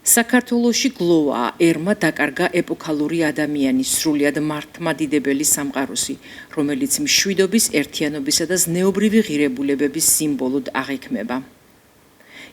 საქართველოში გლოვა ერმა დაკარგა ეპოქალური ადამიანის სრულიად მართლმადიდებელი სამყაროსი, რომელიც მშვიდობის, ერთიანობისა და ზნეობრივი ღირებულებების სიმბოლოდ აღიქმება.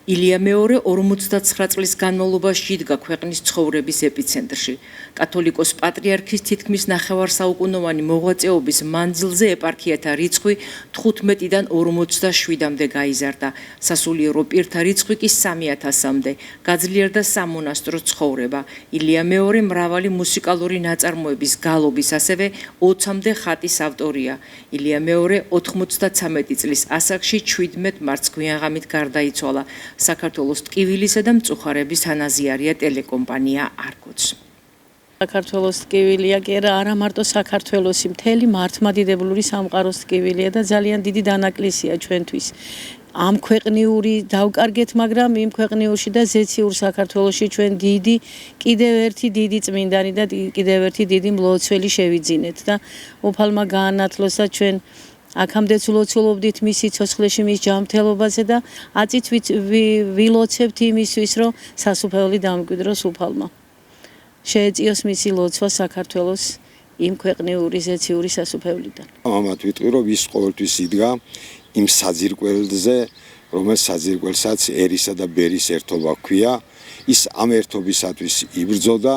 ილია მეორე 59 წლის განმავლობაში იდგა ქვეყნის ცხოვრების ეპიცენტრში. კათოლიკოს პატრიარქის თითქმის ნახევარსაუკუნოვანი მოღვაწეობის მანძილზე ეპარქიათა რიცხვი 15-დან 47-მდე გაიზარდა. სასულიერო პირთა რიცხვი კი 3000-მდე. გაძლიერდა სამონასტრო ცხოვრება. ილია მეორე მრავალი მუსიკალური ნაწარმოების გალობის, ასევე 20-მდე ხატის ავტორია. ილია მეორე 93 წლის ასაკში 17 მარტს გვიანღამით გარდაიცვალა. საქართველოს ტკივილისა და მწუხარების თანაზიარია ტელეკომპანია არგოც. საქართველოს ტკივილია კი არა მარტო საქართველოსი, მთელი მართლმადიდებლური სამყაროს ტკივილია და ძალიან დიდი დანაკლისია ჩვენთვის. ამ ქვეყნიური დავკარგეთ, მაგრამ იმ ქვეყნიურში და ზეციურ საქართველოში ჩვენ კიდევ ერთი დიდი წმინდანი და კიდევ ერთი დიდი მლოცველი შევიძინეთ და უფალმა გაანათლოს და ჩვენ აქამდეც ვლოცულობდით მისი ცოცხლეში მის ჯანმრთელობაზე და აწიც ვილოცებთ იმისთვის, რომ სასუფეველი დამკვიდროს უფალმა. შეეწიოს მისი ლოცვა საქართველოს იმ ქვეყნიური ზეციური სასუფევლიდან. ამათ ვიტყვი, რომ ის ყოველთვის იდგა იმ საძირკველზე, რომელიც საძირკველსაც ერისა და ბერის ერთობა ჰქვია, ის ამ ერთობისათვის იბრძოდა.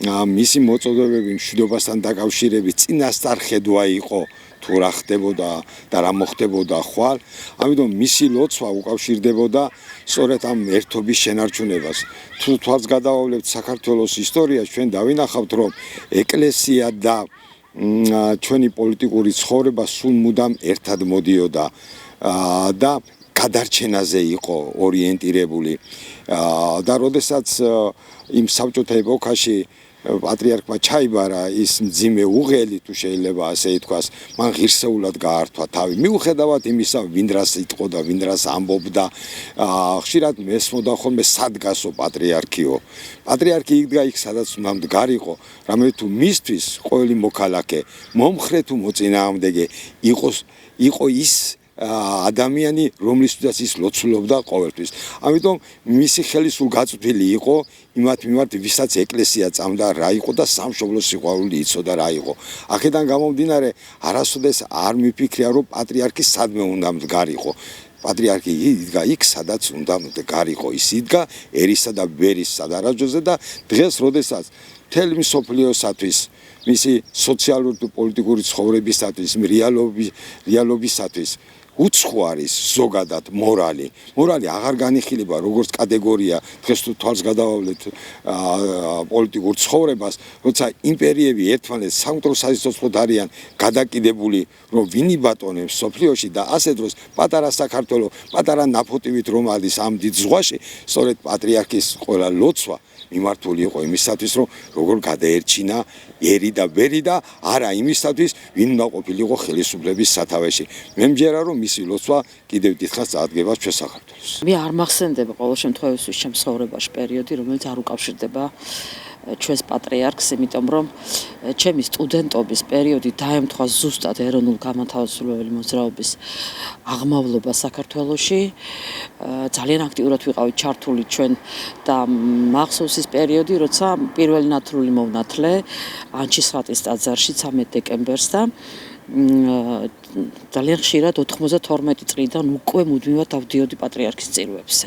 მისი მოწოდებები მშვიდობასთან დაკავშირებით წინასწარ ხედვა იყო თუ რა ხდებოდა და რა მოხდებოდა ხვალ, ამიტომ მისი ლოცვა უკავშირდებოდა სწორედ ამ ერთობის შენარჩუნებას. თუ თვალს გადავავლებთ საქართველოს ისტორიას, ჩვენ დავინახავთ, რომ ეკლესია და ჩვენი პოლიტიკური ცხოვრება სულ მუდამ ერთად მოდიოდა და გადარჩენაზე იყო ორიენტირებული. და როდესაც იმ საბჭოთა ეპოქაში პატრიარქმა ჩაიბარა ის მძიმე უღელი, თუ შეიძლება ასე ითქვას, მან ღირსეულად გაართვა თავი. მიუხედავად იმისა, ვინ რას იტყო და ვინ რას ამბობდა, ხშირად მესმოდა ხოლმე სადგასო პატრიარქიო. პატრიარქი იდგა იქ, სადაც უნდა მდგარიყო, რამე თუ მისთვის ყოველი მოქალაქე, მომხრე თუ მოწინააღმდეგე იყო ის ადამიანი, რომლისთვისაც ის ლოცულობდა ყოველთვის. ამიტომ მისი ხელი სულ გაწვდილი იყო იმათ მიმართ, ვისაც ეკლესია წამდა რა იყო და სამშობლოს სიყვარული იცოდა რა იყო. აქედან გამომდინარე, არასოდეს არ მიფიქრია, რომ პატრიარქი სადმე უნდა მდგარიყო. პატრიარქი იდგა იქ, სადაც უნდა მდგარიყო. ის იდგა ერისა და ბერის სადარაჯოზე და დღეს, როდესაც მთელი მსოფლიოსათვის, მისი სოციალური თუ პოლიტიკური ცხოვრებისათვის, რეალობისათვის უცხო არის ზოგადად მორალი. მორალი აღარ განიხილება როგორც კატეგორია, დღეს თუ თვალს გადავავლეთ პოლიტიკურ ცხოვრებას, როცა იმპერიები ერთმანეთს სამკვდრო სასიცოცხლოდ არიან გადაკიდებული, რომ ვინი ბატონებს სოფლიოში და ასე დროს პატარა საქართველო, პატარა ნაფოტივით რომ არის ამ დიდ ზღვაში, სწორედ პატრიარქის ყველა ლოცვა მიმართული იყო იმისათვის, რომ როგორ გადაერჩინა ერი და ბერი და არა იმისათვის, ვინ უნდა ყოფილიყო ხელისუფლების სათავეში. მე მჯერა, რომ მისი ლოცვა კიდევ დიდხანს წარადგება ჩვენ საქართველოს. მე არ მახსენდება ყოველ შემთხვევაში ჩემს ცხოვრებაში პერიოდი, რომელიც არ უკავშირდება ჩვენს პატრიარქს, იმიტომ რომ ჩემი სტუდენტობის პერიოდი დაემთხვა ზუსტად ეროვნულ გამათავისუფლებელი მოძრაობის აღმავლობა საქართველოში. ძალიან აქტიურად ვიყავით ჩართული ჩვენ და მახსოვს ის პერიოდი, როცა პირველი ნათლული მოვნათლე ანჩისხატის ტაძარში 13 დეკემბერს და ძალიან ხშირად 92 წლიდან უკვე მუდმივად დავდიოდი პატრიარქის წირვებზე.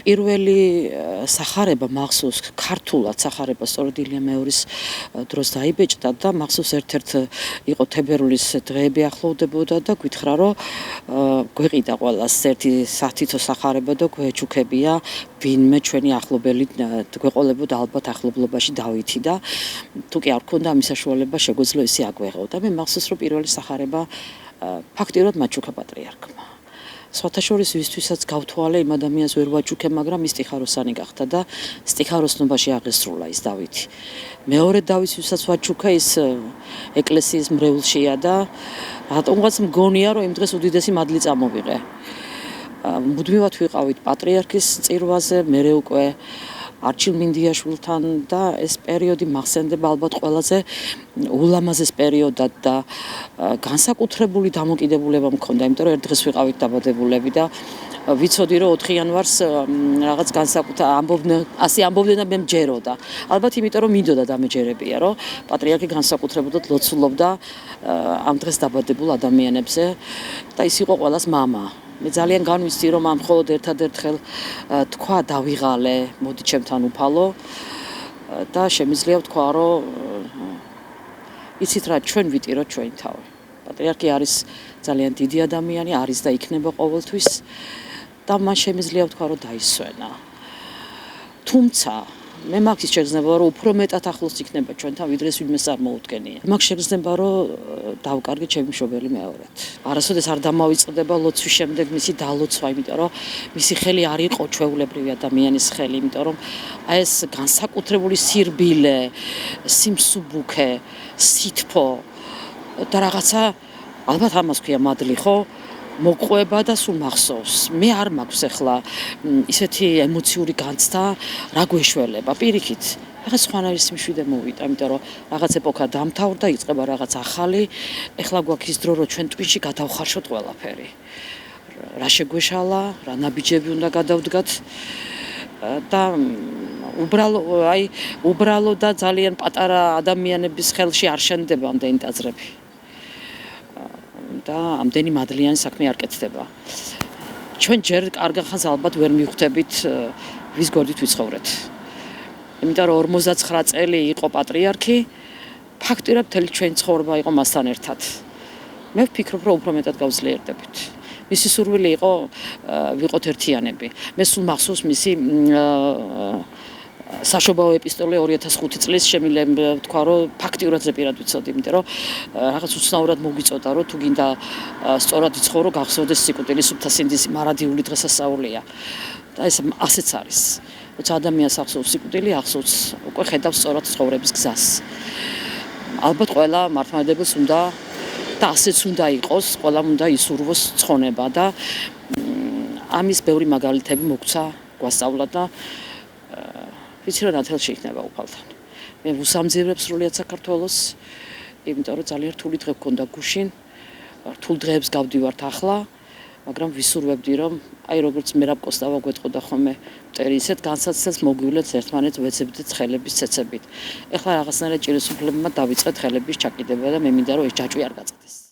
პირველი სახარება მახსოვს ქართულად სახარება სწორედ ილია მეორის დროს დაიბეჭდა და მახსოვს ერთ-ერთ იყო თებერვლის დღეები ახლოვდებოდა და გითხრა რომ გვეყიდა ყველას ერთი სათითო სახარება და გვეჩუქებია ვინმე ჩვენი ახლობელი გვეყოლებოდა ალბათ ახლობლობაში დავითი და თუ კი არ ქონდა ამის საშუალება შეგვეძლო ისე აგვეღო და მე მახსოვს რომ პირველი სახარება ფაქტიურად მაჩუქა პატრიარქმა. სხვათაშორის ვისთვისაც გავთვალე იმ ადამიანს ვერ ვაჩუქე, მაგრამ ის სტიხაროსანი გახდა და სტიხაროსნობაში აღესრულა ის დავითი. მეორე დავითს ვისაც ვაჩუქე, ის ეკლესიის მრევლშია და რატომღაც მგონია, რომ იმ დღეს უდიდესი მადლი წამოვიღე. მუდმივად ვიყავით პატრიარქის წირვაზე, მერე უკვე არჩილ მინდიაშვილთან და ეს პერიოდი მახსენდება ალბათ ყველაზე ულამაზეს პერიოდად და განსაკუთრებული დამოკიდებულება მქონდა, იმიტომ რომ ერთ დღეს ვიყავით დაბადებულები და ვიცოდი რომ 4 იანვარს რაღაც განსაკუთრ ასე ამბობდნენ და მე მჯეროდა. ალბათ იმიტომ რომ მინდოდა დამეჯერებია რომ პატრიარქი განსაკუთრებულად ლოცულობდა ამ დღეს დაბადებულ ადამიანებზე და ის იყო ყველას მამა. მე ძალიან განვიცდი რომ ამ მხოლოდ ერთადერთხელ თქვა დავიღალე, მოდი ჩემთან უფალო და შემიძლია ვთქვა რომ იცით რა ჩვენ ვიტიროთ ჩვენი თავი. პატრიარქი არის ძალიან დიდი ადამიანი, არის და იქნება ყოველთვის და მან შემიძლია ვთქვა რომ დაისვენა. თუმცა მე მაქვს შეგრძნება რომ უფრო მეტად ახლოს იქნება ჩვენთან ვიდრე ვინმე წარმოუდგენია. მაქვს შეგრძნება რომ დავკარგე ჩემი მშობელი მეორედ. არასოდეს არ დამავიწყდება ლოცვის შემდეგ მისი დალოცვა, იმიტომ რომ მისი ხელი არ იყო ჩვეულებრივი ადამიანის ხელი, იმიტომ რომ აი ეს განსაკუთრებული სირბილე, სიმსუბუქე, სითფო და რაღაცა ალბათ ამას ქვია მადლი, ხო? მოყვება და სულ მახსოვს. მე არ მაქვს ახლა ისეთი ემოციური განცდა, რა გვეშველება. პირიქით, ახლა სხვანაირი სიმშვიდე მოვიდა, იმიტომ რომ რაღაც ეპოქა დამთავრდა, იწყება რაღაც ახალი. ახლა გვაქვს ის დრო, რომ ჩვენ ტვინში გადავხარშოთ ყველაფერი. რა შეგვეშალა, რა ნაბიჯები უნდა გადავდგათ და უბრალო და ძალიან პატარა ადამიანების ხელში არ შენდება ამდენი ტაძრები. და ამდენი მადლიანი საქმე არ კეთდება. ჩვენ ჯერ კარგახანს ალბათ ვერ მივხვდებით ვის გვერდით ვიცხოვრეთ. იმიტომ რომ 59 წელი იყო პატრიარქი, ფაქტიურად მთელი ჩვენი ცხოვრება იყო მასთან ერთად. მე ვფიქრობ, რომ უფრო მეტად გავძლიერდებით. მისი სურვილი იყო ვიყოთ ერთიანები. მე სულ მახსოვს მისი საშობაო ეპისტოლე 2005 წლის შემიძლია ვთქვა რომ ფაქტიურად ზეპირად ვიცოდი, იმიტომ რომ რაღაც უცნაურად მოგვიწოდა რომ თუ გინდა სწორად იცხოვრო გახსოვდეს სიკვდილის სუფთასინდის მარადიული დღესასწაულია და ეს ასეც არის. როცა ადამიანს ახსოვს სიკვდილი, ახსოვს უკვე ხედავს სწორად ცხოვრების გზას. ალბათ ყველა მართლმადიდებელს უნდა და ასეც უნდა იყოს, ყველამ უნდა ისურვოს ცხონება და ამის ბევრი მაგალითები მოგცა გვასწავლა და ვიცი რომ ნათელში იქნება უფალთან. მე ვუსამძიმრებ სრულიად საქართველოს, იმიტომ რომ ძალიან რთული დღე გქონდა გუშინ, რთულ დღეებს გავდივართ ახლა, მაგრამ ვისურვებდი რომ აი როგორც მერაბ კოსტავა გვეტყოდა ხოლმე მტერი ისეთ განსაცდელს მოგვივლეთ ერთმანეთს ვეცებდეთ ხელების ცეცებით. ეხლა რაღაცნაირად ჭირესუფლებმა დავიწყეთ ხელების ჩაკიდება და მე მინდა რომ ეს ჯაჭვი არ გაწდეს.